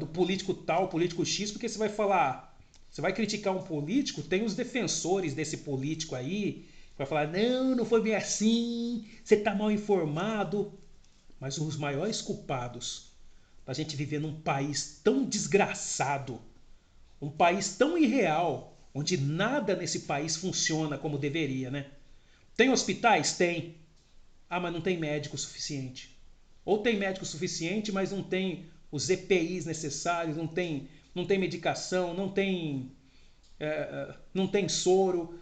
do político tal, político X, porque você vai falar, você vai criticar um político, tem os defensores desse político aí, vai falar, não, não foi bem assim, você está mal informado. Mas os maiores culpados da gente viver num país tão desgraçado, um país tão irreal, onde nada nesse país funciona como deveria, né? Tem hospitais? Tem. Ah, mas não tem médico suficiente. Ou tem médico suficiente, mas não tem os EPIs necessários, não tem medicação, não tem soro,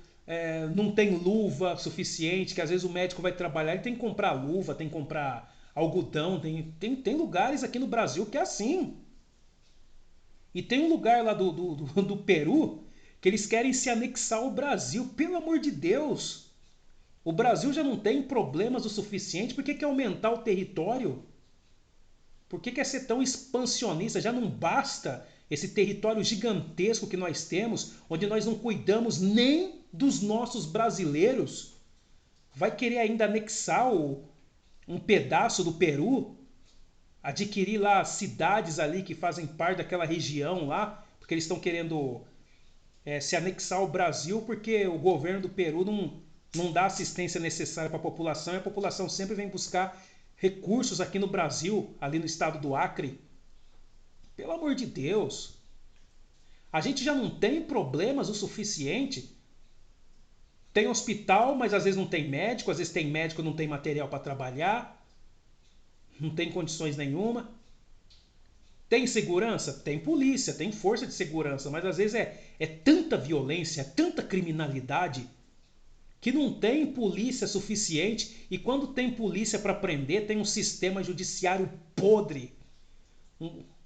não tem luva suficiente, que às vezes o médico vai trabalhar e tem que comprar luva, tem que comprar algodão. Tem lugares aqui no Brasil que é assim. E tem um lugar lá do Peru que eles querem se anexar ao Brasil. Pelo amor de Deus! O Brasil já não tem problemas o suficiente. Por que quer aumentar o território? Por que quer ser tão expansionista? Já não basta esse território gigantesco que nós temos, onde nós não cuidamos nem dos nossos brasileiros. Vai querer ainda anexar um pedaço do Peru? Adquirir lá cidades ali que fazem parte daquela região lá, porque eles estão querendo se anexar ao Brasil, porque o governo do Peru não dá assistência necessária para a população, e a população sempre vem buscar recursos aqui no Brasil, ali no estado do Acre. Pelo amor de Deus! A gente já não tem problemas o suficiente. Tem hospital, mas às vezes não tem médico, às vezes tem médico e não tem material para trabalhar, não tem condições nenhuma. Tem segurança? Tem polícia, tem força de segurança, mas às vezes é tanta violência, é tanta criminalidade, que não tem polícia suficiente, e quando tem polícia para prender, tem um sistema judiciário podre,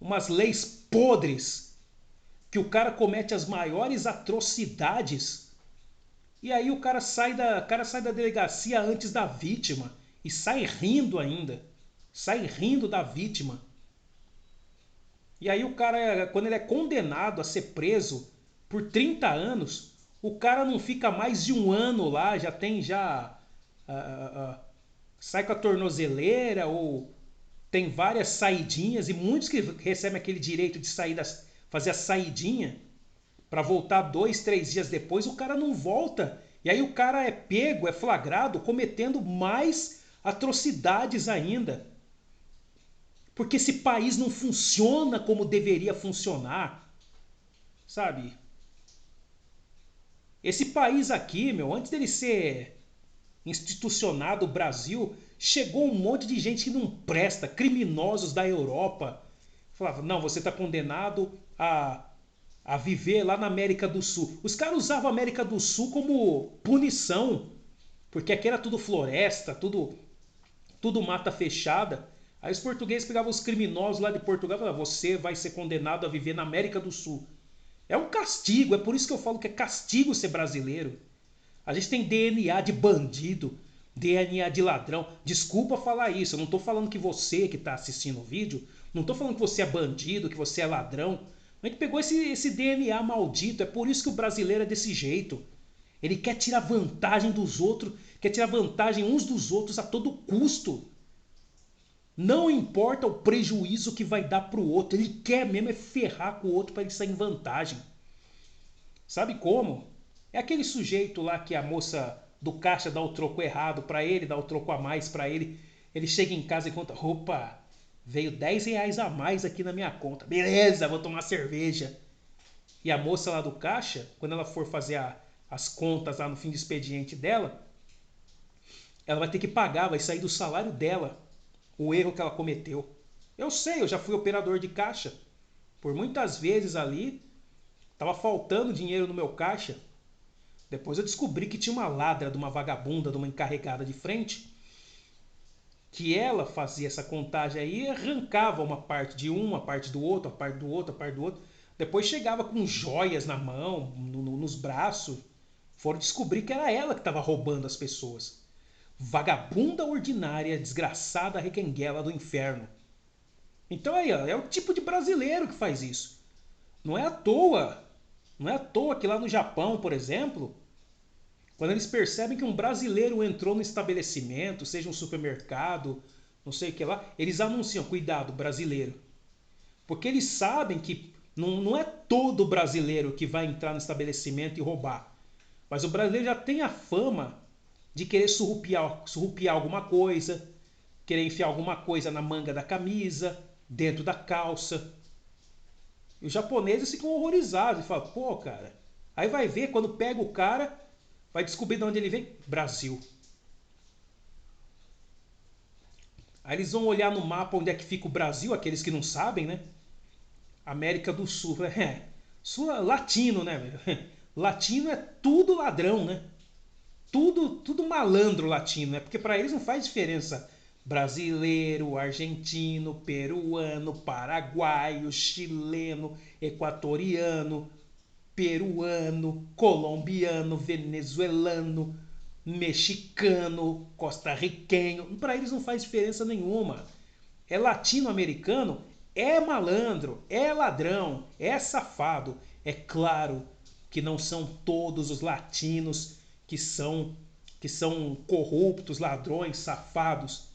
umas leis podres, que o cara comete as maiores atrocidades, e aí o cara sai da delegacia antes da vítima, e sai rindo ainda, sai rindo da vítima. E aí o cara, quando ele é condenado a ser preso por 30 anos, o cara não fica mais de um ano lá, já tem já sai com a tornozeleira ou tem várias saidinhas, e muitos que recebem aquele direito de sair fazer a saidinha para voltar 2, 3 dias depois, o cara não volta. E aí o cara é pego, é flagrado cometendo mais atrocidades ainda. Porque esse país não funciona como deveria funcionar, sabe? Esse país aqui, meu, antes dele ser institucionado, o Brasil, chegou um monte de gente que não presta, criminosos da Europa. Falava, não, você está condenado a viver lá na América do Sul. Os caras usavam a América do Sul como punição, porque aqui era tudo floresta, tudo mata fechada. Aí os portugueses pegavam os criminosos lá de Portugal e falavam, você vai ser condenado a viver na América do Sul. É um castigo, é por isso que eu falo que é castigo ser brasileiro. A gente tem DNA de bandido, DNA de ladrão. Desculpa falar isso, eu não estou falando que você que está assistindo o vídeo, não estou falando que você é bandido, que você é ladrão. A gente pegou esse DNA maldito, é por isso que o brasileiro é desse jeito. Ele quer tirar vantagem dos outros, quer tirar vantagem uns dos outros a todo custo. Não importa o prejuízo que vai dar para o outro, ele quer mesmo é ferrar com o outro para ele sair em vantagem. Sabe como? É aquele sujeito lá que a moça do caixa dá o troco errado para ele, dá o troco a mais para ele. Ele chega em casa e conta, opa, veio R$ 10 a mais aqui na minha conta. Beleza, vou tomar cerveja. E a moça lá do caixa, quando ela for fazer as contas lá no fim do expediente dela, ela vai ter que pagar, vai sair do salário dela o erro que ela cometeu. Eu sei, eu já fui operador de caixa. Por muitas vezes ali, estava faltando dinheiro no meu caixa. Depois eu descobri que tinha uma ladra de uma vagabunda, de uma encarregada de frente, que ela fazia essa contagem aí e arrancava uma parte de um, a parte do outro, a parte do outro, a parte do outro. Depois chegava com joias na mão, nos braços. Foram descobrir que era ela que estava roubando as pessoas. Vagabunda ordinária, desgraçada requenguela do inferno. Então aí, ó, é o tipo de brasileiro que faz isso. Não é à toa. Não é à toa que lá no Japão, por exemplo, quando eles percebem que um brasileiro entrou no estabelecimento, seja um supermercado, não sei o que lá, eles anunciam, cuidado, brasileiro. Porque eles sabem que não é todo brasileiro que vai entrar no estabelecimento e roubar. Mas o brasileiro já tem a fama de querer surrupiar alguma coisa, querer enfiar alguma coisa na manga da camisa, dentro da calça. E os japoneses ficam horrorizados e falam, pô, cara. Aí vai ver, quando pega o cara, vai descobrir de onde ele vem. Brasil. Aí eles vão olhar no mapa onde é que fica o Brasil, aqueles que não sabem, né? América do Sul. É, Sul é latino, né? Latino é tudo ladrão, né? Tudo malandro latino, né? Porque para eles não faz diferença brasileiro, argentino, peruano, paraguaio, chileno, equatoriano, peruano, colombiano, venezuelano, mexicano, costarriquenho. Para eles não faz diferença nenhuma. É latino-americano, é malandro, é ladrão, é safado. É claro que não são todos os latinos que são corruptos, ladrões, safados.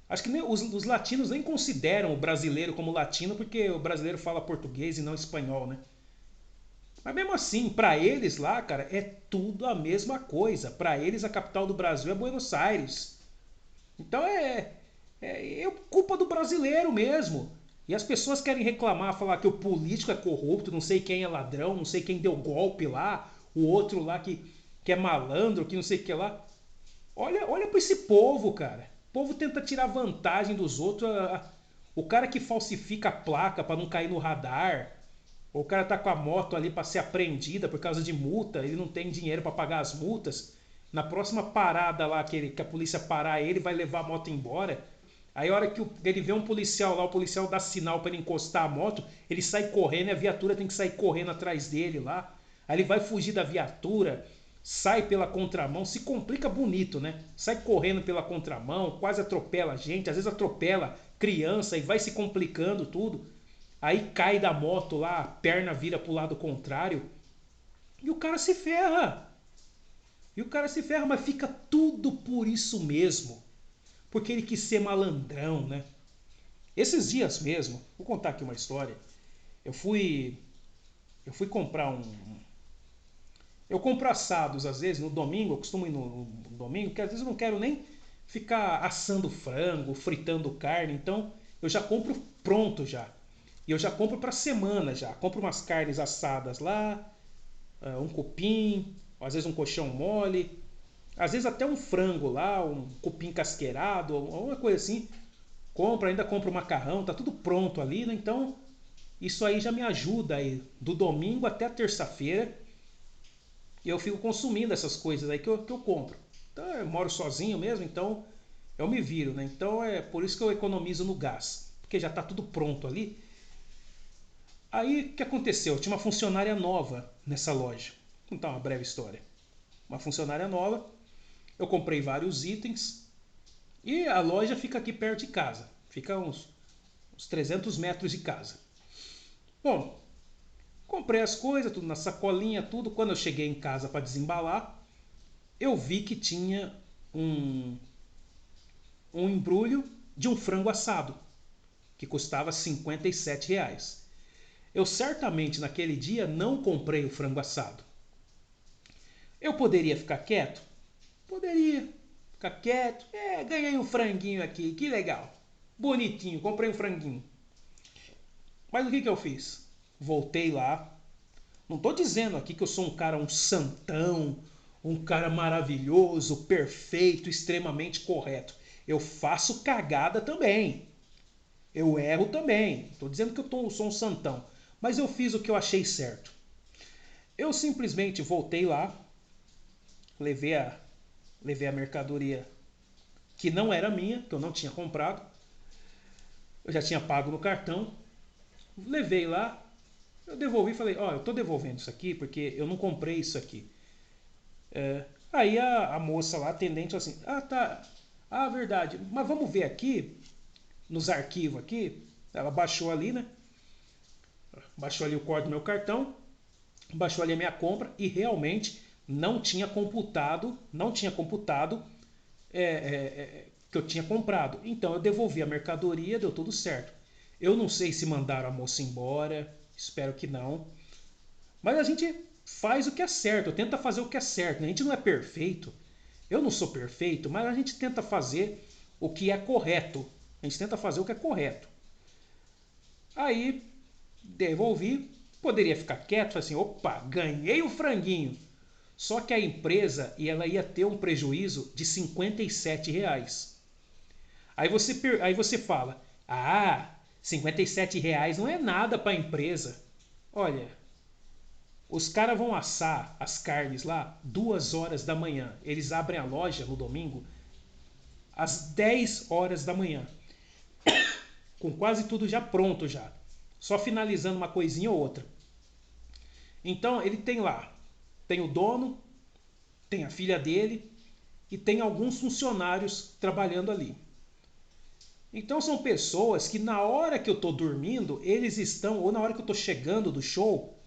Acho que nem, os latinos nem consideram o brasileiro como latino porque o brasileiro fala português e não espanhol, né? Mas mesmo assim, para eles lá, cara, é tudo a mesma coisa. Para eles a capital do Brasil é Buenos Aires. Então é culpa do brasileiro mesmo. E as pessoas querem reclamar, falar que o político é corrupto, não sei quem é ladrão, não sei quem deu golpe lá, o outro lá que é malandro, que não sei o que lá. Olha para esse povo, cara. O povo tenta tirar vantagem dos outros. O cara que falsifica a placa para não cair no radar. Ou o cara tá com a moto ali para ser apreendida por causa de multa, ele não tem dinheiro para pagar as multas. Na próxima parada lá que a polícia parar ele, vai levar a moto embora. Aí a hora que ele vê um policial lá, o policial dá sinal para ele encostar a moto, ele sai correndo e a viatura tem que sair correndo atrás dele lá. Aí ele vai fugir da viatura, sai pela contramão, se complica bonito, né? Sai correndo pela contramão, quase atropela a gente, às vezes atropela criança e vai se complicando tudo. Aí cai da moto lá, a perna vira pro lado contrário e o cara se ferra. E o cara se ferra, mas fica tudo por isso mesmo. Porque ele quis ser malandrão, né? Esses dias mesmo, vou contar aqui uma história. Eu fui eu fui comprar um. Eu compro assados às vezes no domingo, eu costumo ir no domingo, porque às vezes eu não quero nem ficar assando frango, fritando carne, então eu já compro pronto já. E eu já compro para semana já. Compro umas carnes assadas lá, um cupim, às vezes um colchão mole, às vezes até um frango lá, um cupim casqueirado, alguma coisa assim. Compro, ainda compro macarrão, tá tudo pronto ali, né? Então isso aí já me ajuda aí do domingo até a terça-feira. E eu fico consumindo essas coisas aí que eu compro. Então eu moro sozinho mesmo, então eu me viro, né? Então é por isso que eu economizo no gás, porque já tá tudo pronto ali. Aí o que aconteceu? Eu tinha uma funcionária nova nessa loja. Vou contar uma breve história. Uma funcionária nova, eu comprei vários itens e a loja fica aqui perto de casa. Fica uns 300 metros de casa. Bom, comprei as coisas, tudo na sacolinha, tudo. Quando eu cheguei em casa para desembalar, eu vi que tinha um embrulho de um frango assado, que custava R$ 57. Eu certamente naquele dia não comprei o frango assado. Eu poderia ficar quieto? Poderia ficar quieto. Ganhei um franguinho aqui, que legal. Bonitinho, comprei um franguinho. Mas o que eu fiz? Voltei lá. Não estou dizendo aqui que eu sou um cara, um santão, um cara maravilhoso, perfeito, extremamente correto. Eu faço cagada também. Eu erro também. Estou dizendo que eu sou um santão. Mas eu fiz o que eu achei certo. Eu simplesmente voltei lá, levei a mercadoria que não era minha, que eu não tinha comprado. Eu já tinha pago no cartão. Levei lá, eu devolvi e falei, ó, eu tô devolvendo isso aqui porque eu não comprei isso aqui. Aí a moça lá, a atendente, falou assim, ah, tá, ah, verdade, mas vamos ver aqui, nos arquivos aqui. Ela baixou ali, né? Baixou ali o código do meu cartão, baixou ali a minha compra e realmente não tinha computado que eu tinha comprado. Então eu devolvi a mercadoria, deu tudo certo. Eu não sei se mandaram a moça embora, espero que não. Mas a gente faz o que é certo, tenta fazer o que é certo. A gente não é perfeito, eu não sou perfeito, mas a gente tenta fazer o que é correto. A gente tenta fazer o que é correto. Aí devolvi, poderia ficar quieto, falei assim, opa, ganhei o franguinho. Só que a empresa ela ia ter um prejuízo de R$ 57. Aí você fala, ah, R$ 57 não é nada para a empresa. Olha, os caras vão assar as carnes lá 2 horas da manhã. Eles abrem a loja no domingo às 10 horas da manhã. Com quase tudo já pronto já. Só finalizando uma coisinha ou outra. Então ele tem lá, tem o dono, tem a filha dele e tem alguns funcionários trabalhando ali. Então são pessoas que na hora que eu estou dormindo, eles estão, ou na hora que eu estou chegando do show,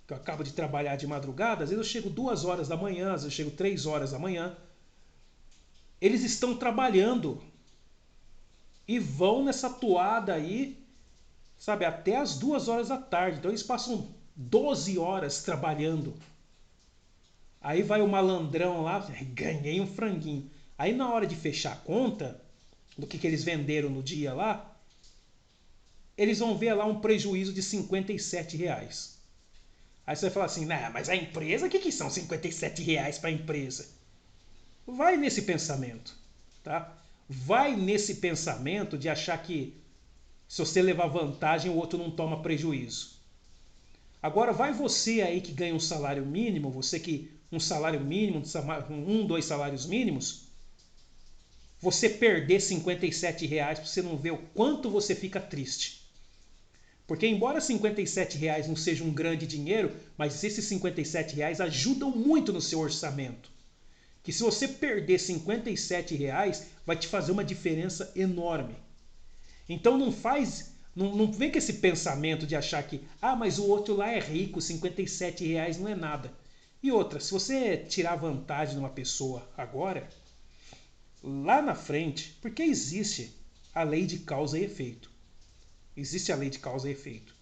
que eu acabo de trabalhar de madrugada, às vezes eu chego 2 horas da manhã, às vezes eu chego 3 horas da manhã, eles estão trabalhando e vão nessa toada aí, sabe, até as 2 horas da tarde. Então eles passam 12 horas trabalhando. Aí vai o malandrão lá, ganhei um franguinho. Aí na hora de fechar a conta do que eles venderam no dia lá, eles vão ver lá um prejuízo de R$ 57. Aí você vai falar assim, nah, mas a empresa, o que são R$ 57 para a empresa? Vai nesse pensamento, tá? Vai nesse pensamento de achar que se você levar vantagem, o outro não toma prejuízo. Agora vai você aí que ganha um salário mínimo, você que um salário mínimo, 2 salários mínimos, você perder R$ 57, você não vê o quanto você fica triste. Porque embora R$ 57 não seja um grande dinheiro, mas esses R$ 57 ajudam muito no seu orçamento. Que se você perder R$ 57, vai te fazer uma diferença enorme. Então não vem com esse pensamento de achar que, ah, mas o outro lá é rico, R$ 57 não é nada. E outra, se você tirar vantagem de uma pessoa agora, lá na frente, porque existe a lei de causa e efeito. Existe a lei de causa e efeito.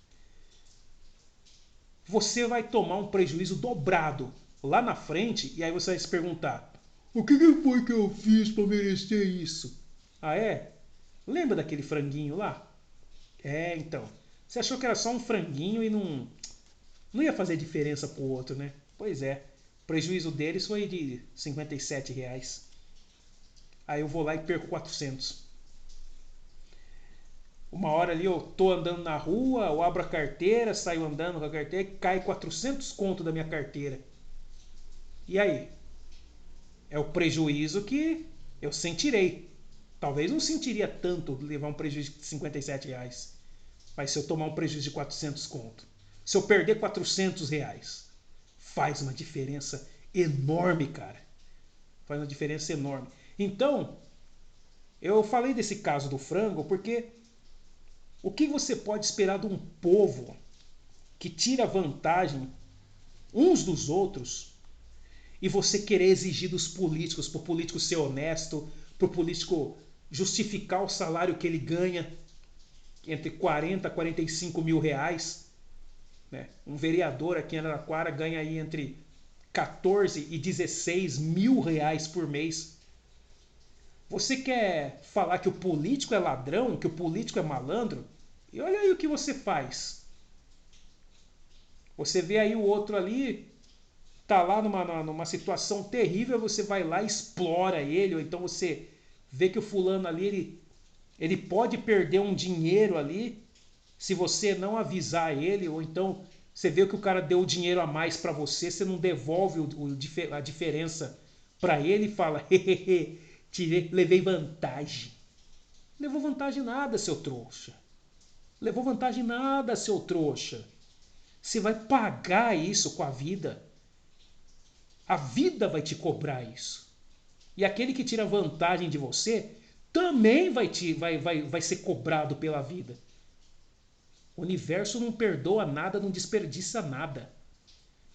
Você vai tomar um prejuízo dobrado lá na frente e aí você vai se perguntar, o que foi que eu fiz para merecer isso? Ah, é? Lembra daquele franguinho lá? É, então. Você achou que era só um franguinho e não ia fazer diferença pro outro, né? Pois é. O prejuízo deles foi de R$ 57. Aí eu vou lá e perco 400. Uma hora ali eu tô andando na rua, eu abro a carteira, saio andando com a carteira e cai 400 conto da minha carteira. E aí? É o prejuízo que eu sentirei. Talvez não sentiria tanto levar um prejuízo de R$ 57. Mas se eu tomar um prejuízo de 400 conto, se eu perder R$ 400, faz uma diferença enorme, cara. Faz uma diferença enorme. Então, eu falei desse caso do frango porque o que você pode esperar de um povo que tira vantagem uns dos outros e você querer exigir dos políticos, para o político ser honesto, para o político justificar o salário que ele ganha entre 40 a 45 mil reais. Né? Um vereador aqui em Araraquara ganha aí entre 14 e 16 mil reais por mês. Você quer falar que o político é ladrão, que o político é malandro? E olha aí o que você faz. Você vê aí o outro ali, tá lá numa situação terrível, você vai lá e explora ele, ou então você vê que o fulano ali, ele pode perder um dinheiro ali, se você não avisar ele, ou então você vê que o cara deu o dinheiro a mais para você, você não devolve a diferença para ele e fala, hehehe, Levei vantagem. Levou vantagem nada, seu trouxa. Levou vantagem nada, seu trouxa. Você vai pagar isso com a vida. A vida vai te cobrar isso. E aquele que tira vantagem de você também vai ser cobrado pela vida. O universo não perdoa nada, não desperdiça nada.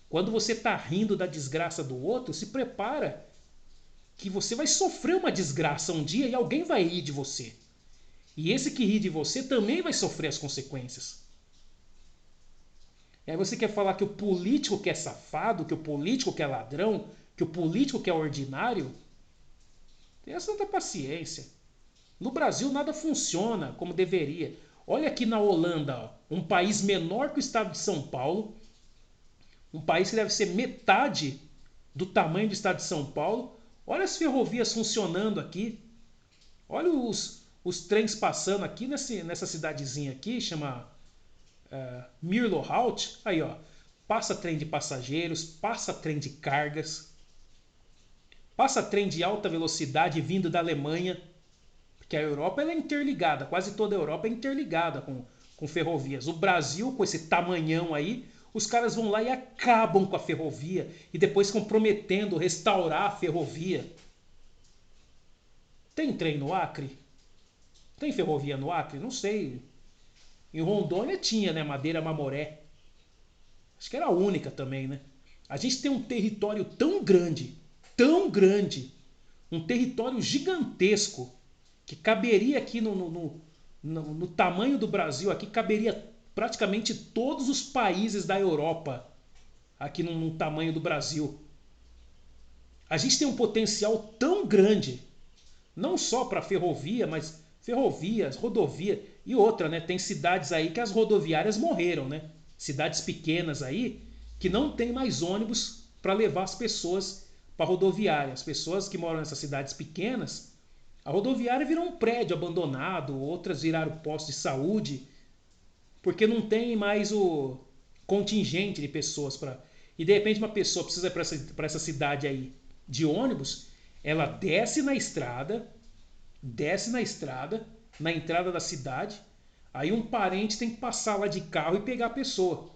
Quando você está rindo da desgraça do outro, se prepara que você vai sofrer uma desgraça um dia e alguém vai rir de você. E esse que ri de você também vai sofrer as consequências. E aí você quer falar que o político que é safado, que o político que é ladrão, que o político que é ordinário? Tenha santa paciência. No Brasil nada funciona como deveria. Olha aqui na Holanda, ó, um país menor que o estado de São Paulo, um país que deve ser metade do tamanho do estado de São Paulo. Olha as ferrovias funcionando aqui. Olha os trens passando aqui nessa cidadezinha aqui, chama Mirlohout. Aí, ó, passa trem de passageiros, passa trem de cargas, passa trem de alta velocidade vindo da Alemanha, porque a Europa ela é interligada, quase toda a Europa é interligada com ferrovias. O Brasil, com esse tamanhão aí, os caras vão lá e acabam com a ferrovia e depois ficam prometendo restaurar a ferrovia. Tem trem no Acre? Tem ferrovia no Acre? Não sei. Em Rondônia tinha, né? Madeira Mamoré. Acho que era a única também, né? A gente tem um território tão grande, um território gigantesco, que caberia aqui no tamanho do Brasil, aqui caberia praticamente todos os países da Europa, aqui no tamanho do Brasil. A gente tem um potencial tão grande, não só para ferrovia, mas ferrovias, rodovia e outra, né? Tem cidades aí que as rodoviárias morreram, né? Cidades pequenas aí que não tem mais ônibus para levar as pessoas para rodoviária. As pessoas que moram nessas cidades pequenas, a rodoviária virou um prédio abandonado, outras viraram posto de saúde, porque não tem mais o contingente de pessoas para. E de repente uma pessoa precisa ir para essa cidade aí de ônibus, ela desce na estrada, na entrada da cidade, aí um parente tem que passar lá de carro e pegar a pessoa.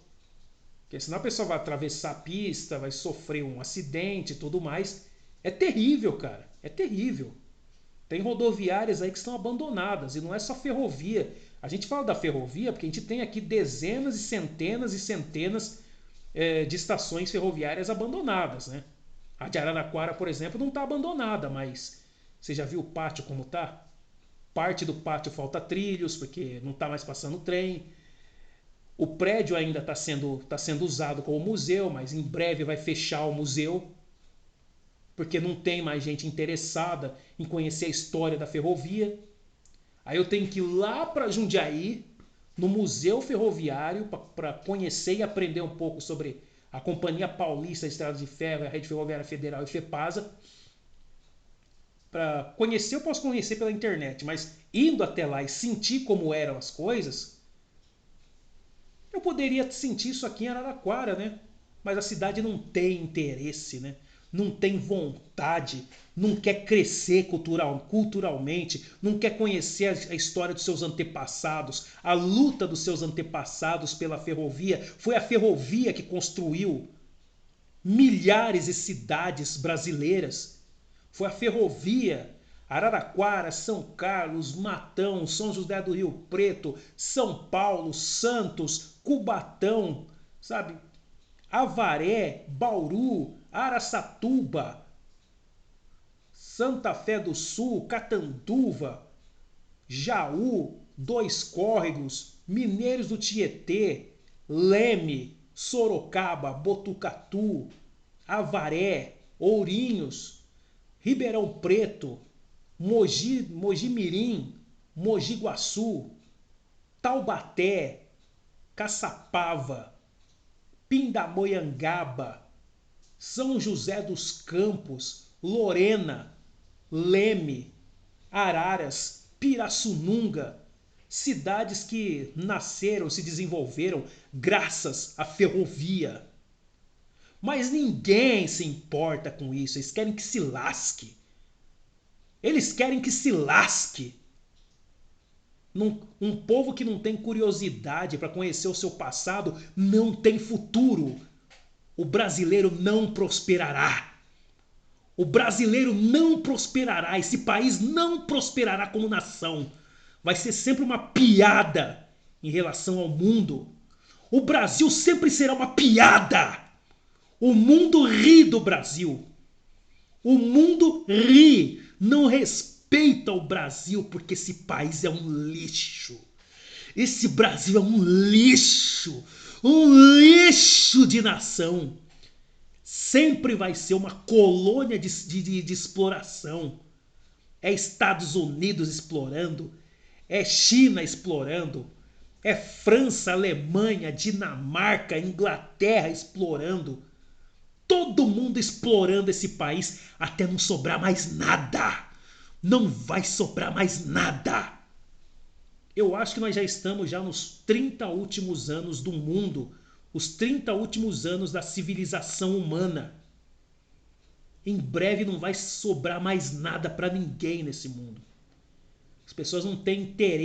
Porque senão a pessoa vai atravessar a pista, vai sofrer um acidente e tudo mais. É terrível, cara. É terrível. Tem rodoviárias aí que estão abandonadas. E não é só ferrovia. A gente fala da ferrovia porque a gente tem aqui dezenas e centenas de estações ferroviárias abandonadas, né? A de Araraquara, por exemplo, não está abandonada, mas você já viu o pátio como está? Parte do pátio falta trilhos, porque não está mais passando trem. O prédio ainda está sendo usado como museu, mas em breve vai fechar o museu, porque não tem mais gente interessada em conhecer a história da ferrovia. Aí eu tenho que ir lá para Jundiaí, no Museu Ferroviário, para conhecer e aprender um pouco sobre a Companhia Paulista de Estradas de Ferro, a Rede Ferroviária Federal e FEPASA. Para conhecer, eu posso conhecer pela internet, mas indo até lá e sentir como eram as coisas, eu poderia sentir isso aqui em Araraquara, né? Mas a cidade não tem interesse, né? Não tem vontade, não quer crescer culturalmente, não quer conhecer a história dos seus antepassados, a luta dos seus antepassados pela ferrovia. Foi a ferrovia que construiu milhares de cidades brasileiras. Foi a ferrovia. Araraquara, São Carlos, Matão, São José do Rio Preto, São Paulo, Santos, Cubatão, sabe? Avaré, Bauru, Araçatuba, Santa Fé do Sul, Catanduva, Jaú, Dois Córregos, Mineiros do Tietê, Leme, Sorocaba, Botucatu, Avaré, Ourinhos, Ribeirão Preto, Mogi Mirim, Mogi Guaçu, Taubaté, Caçapava, Pindamonhangaba, São José dos Campos, Lorena, Leme, Araras, Pirassununga, cidades que nasceram, se desenvolveram graças à ferrovia. Mas ninguém se importa com isso, eles querem que se lasque. Eles querem que se lasque. Um povo que não tem curiosidade para conhecer o seu passado não tem futuro. O brasileiro não prosperará. O brasileiro não prosperará. Esse país não prosperará como nação. Vai ser sempre uma piada em relação ao mundo. O Brasil sempre será uma piada. O mundo ri do Brasil. O mundo ri. Não respeita o Brasil porque esse país é um lixo. Esse Brasil é um lixo. Um lixo de nação. Sempre vai ser uma colônia de exploração. É Estados Unidos explorando. É China explorando. É França, Alemanha, Dinamarca, Inglaterra explorando. Todo mundo explorando esse país até não sobrar mais nada. Não vai sobrar mais nada. Eu acho que nós já estamos nos 30 últimos anos do mundo. Os 30 últimos anos da civilização humana. Em breve não vai sobrar mais nada para ninguém nesse mundo. As pessoas não têm interesse